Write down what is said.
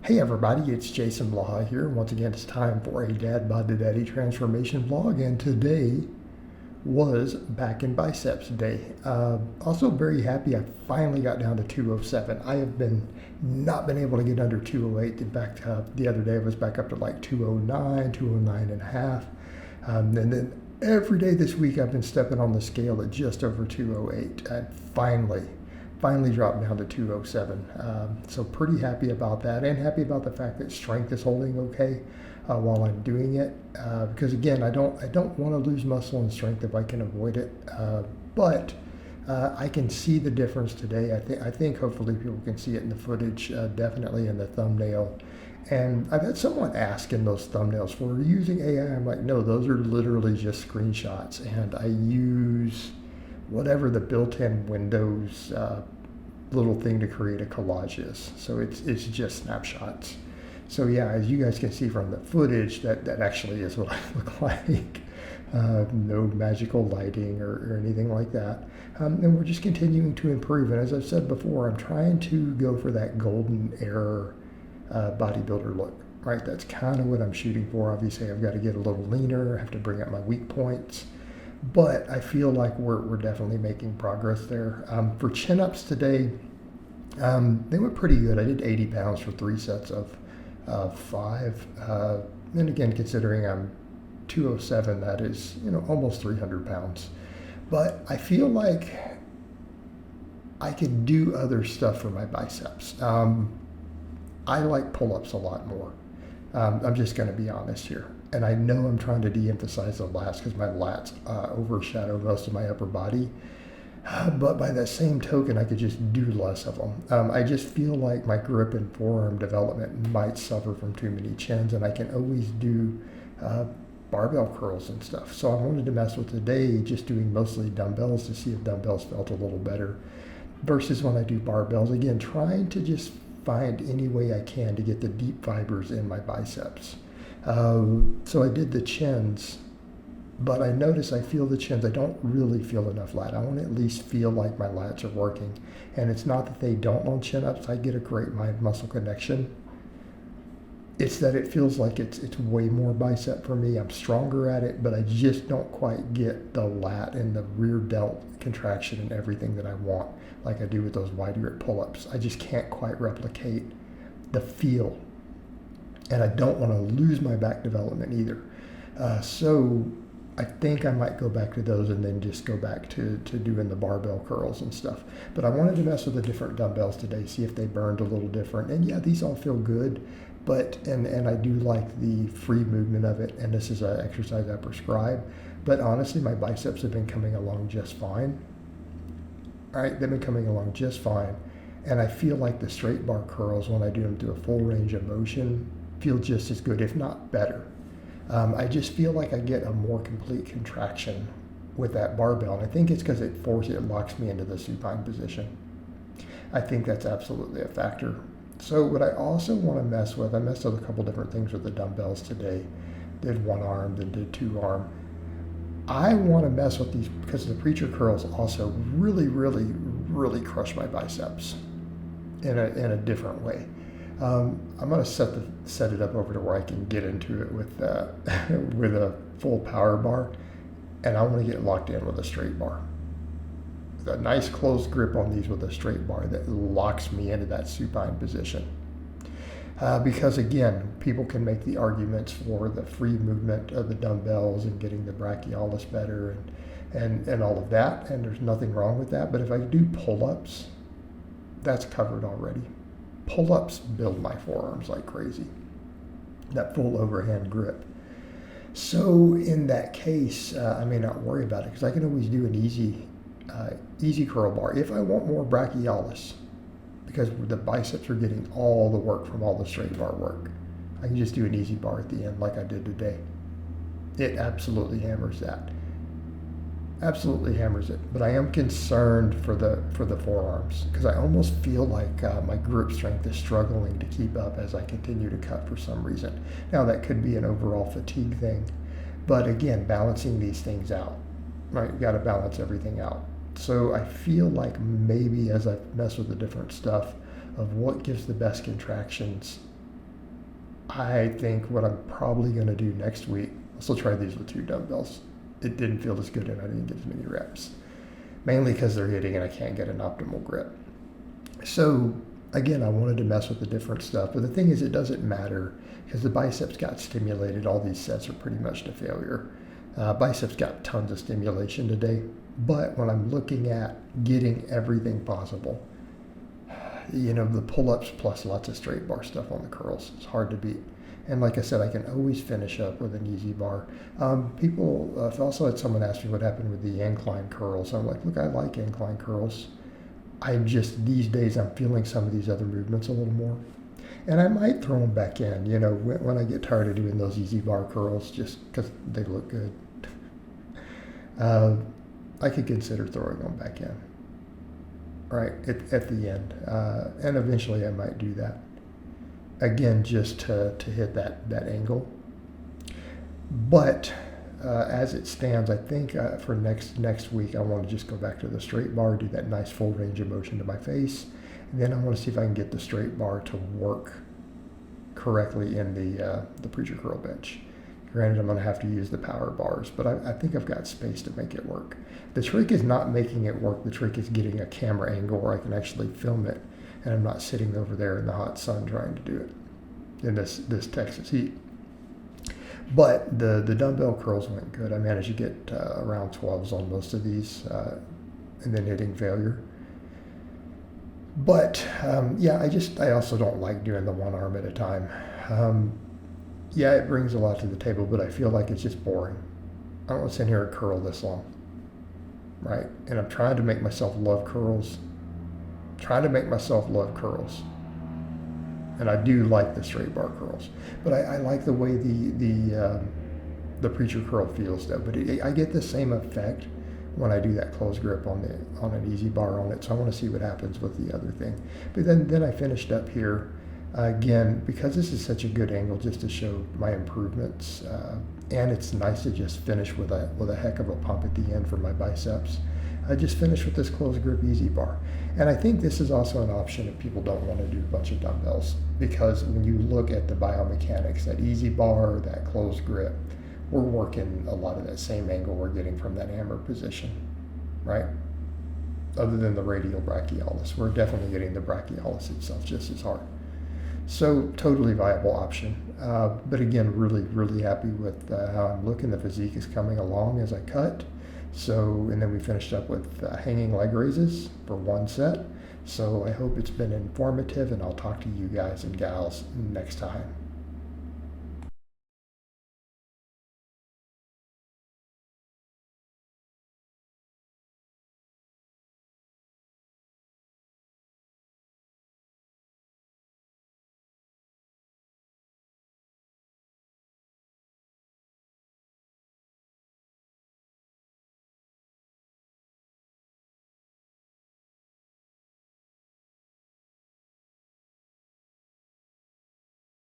Hey everybody, it's Jason Blaha here, and once again it's time for a Dadbod to Daddy transformation vlog, and today was back in biceps day. Also very happy I finally got down to 207. I have not been able to get under 208. In fact, the other day I was back up to like 209, 209 and a half. And then every day this week I've been stepping on the scale at just over 208. And finally dropped down to 207. So pretty happy about that, and happy about the fact that strength is holding okay while I'm doing it. Because again, I don't want to lose muscle and strength if I can avoid it. But I can see the difference today. I think hopefully people can see it in the footage, definitely in the thumbnail. And I've had someone ask in those thumbnails, "Well, are you using AI?" I'm like, no, those are literally just screenshots, and I use whatever the built-in Windows little thing to create a collage is. So it's just snapshots. So yeah, as you guys can see from the footage, that actually is what I look like. No magical lighting or anything like that. And we're just continuing to improve. And as I've said before, I'm trying to go for that golden era bodybuilder look. Right, that's kind of what I'm shooting for. Obviously, I've got to get a little leaner. I have to bring up my weak points. But I feel like we're definitely making progress there. For chin-ups today, they went pretty good. I did 80 pounds for 3 sets of 5. And again, considering I'm 207, that is, almost 300 pounds. But I feel like I could do other stuff for my biceps. I like pull-ups a lot more. I'm just going to be honest here. And I know I'm trying to de-emphasize the lats because my lats overshadow most of my upper body. But by that same token, I could just do less of them. I just feel like my grip and forearm development might suffer from too many chins, and I can always do barbell curls and stuff. So I wanted to mess with today just doing mostly dumbbells to see if dumbbells felt a little better versus when I do barbells. Again, trying to just find any way I can to get the deep fibers in my biceps. So I did the chins, but I notice I feel the chins. I don't really feel enough lat. I want to at least feel like my lats are working. And it's not that they don't on chin-ups. I get a great mind-muscle connection. It's that it feels like it's way more bicep for me. I'm stronger at it, but I just don't quite get the lat and the rear delt contraction and everything that I want, like I do with those wide grip pull-ups. I just can't quite replicate the feel. And I don't want to lose my back development either. So I think I might go back to those and then just go back to doing the barbell curls and stuff. But I wanted to mess with the different dumbbells today, see if they burned a little different. And yeah, these all feel good, but and I do like the free movement of it, and this is an exercise I prescribe. But honestly, my biceps have been coming along just fine. All right, they've been coming along just fine. And I feel like the straight bar curls, when I do them to a full range of motion, feel just as good, if not better. I just feel like I get a more complete contraction with that barbell, and I think it's because it locks me into the supine position. I think that's absolutely a factor. So what I also want to mess with, I messed with a couple different things with the dumbbells today. Did one arm, then did 2 arm. I want to mess with these because the preacher curls also really crush my biceps in a different way. I'm going to set it up over to where I can get into it with with a full power bar, and I want to get locked in with a straight bar. A nice close grip on these with a straight bar that locks me into that supine position. Because again, people can make the arguments for the free movement of the dumbbells and getting the brachialis better and all of that, and there's nothing wrong with that. But if I do pull-ups, that's covered already. Pull-ups build my forearms like crazy, that full overhand grip. So in that case, I may not worry about it because I can always do an easy curl bar if I want more brachialis, because the biceps are getting all the work from all the straight bar work. I can just do an easy bar at the end like I did today. It absolutely hammers that. Absolutely hammers it. But I am concerned for the forearms because I almost feel like my grip strength is struggling to keep up as I continue to cut for some reason. Now that could be an overall fatigue thing, but again, balancing these things out, right? You got to balance everything out. So I feel like maybe as I mess with the different stuff of what gives the best contractions I think what I'm probably going to do next week, I'll still try these with 2 dumbbells. It didn't feel as good and I didn't get as many reps, mainly because they're hitting and I can't get an optimal grip. So again, I wanted to mess with the different stuff, but the thing is, it doesn't matter because the biceps got stimulated. All these sets are pretty much to failure. Biceps got tons of stimulation today, but when I'm looking at getting everything possible, the pull-ups plus lots of straight bar stuff on the curls, it's hard to beat. And like I said, I can always finish up with an easy bar. People also had someone ask me what happened with the incline curls. I'm like, look, I like incline curls. These days, I'm feeling some of these other movements a little more. And I might throw them back in, when I get tired of doing those easy bar curls, just because they look good. I could consider throwing them back in, right, at the end. And eventually I might do that. Again, just to hit that angle. But as it stands, I think for next week, I want to just go back to the straight bar, do that nice full range of motion to my face. And then I want to see if I can get the straight bar to work correctly in the preacher curl bench. Granted, I'm going to have to use the power bars, but I think I've got space to make it work. The trick is not making it work. The trick is getting a camera angle where I can actually film it, and I'm not sitting over there in the hot sun trying to do it in this Texas heat. But the dumbbell curls went good. I managed to get around 12s on most of these, and then hitting failure. But I also don't like doing the one arm at a time. It brings a lot to the table, but I feel like it's just boring. I don't want to sit here and curl this long, right? And I'm trying to make myself love curls. And I do like the straight bar curls, but I like the way the preacher curl feels though. But I get the same effect when I do that close grip on an easy bar on it. So I want to see what happens with the other thing. But then I finished up here again because this is such a good angle just to show my improvements. And it's nice to just finish with a heck of a pump at the end for my biceps. I just finished with this closed grip easy bar. And I think this is also an option if people don't want to do a bunch of dumbbells, because when you look at the biomechanics, that easy bar, that closed grip, we're working a lot of that same angle we're getting from that hammer position, right? Other than the radial brachialis, we're definitely getting the brachialis itself just as hard. So totally viable option. But again, really, really happy with how I'm looking. The physique is coming along as I cut. And then we finished up with hanging leg raises for one set. So I hope it's been informative, and I'll talk to you guys and gals next time.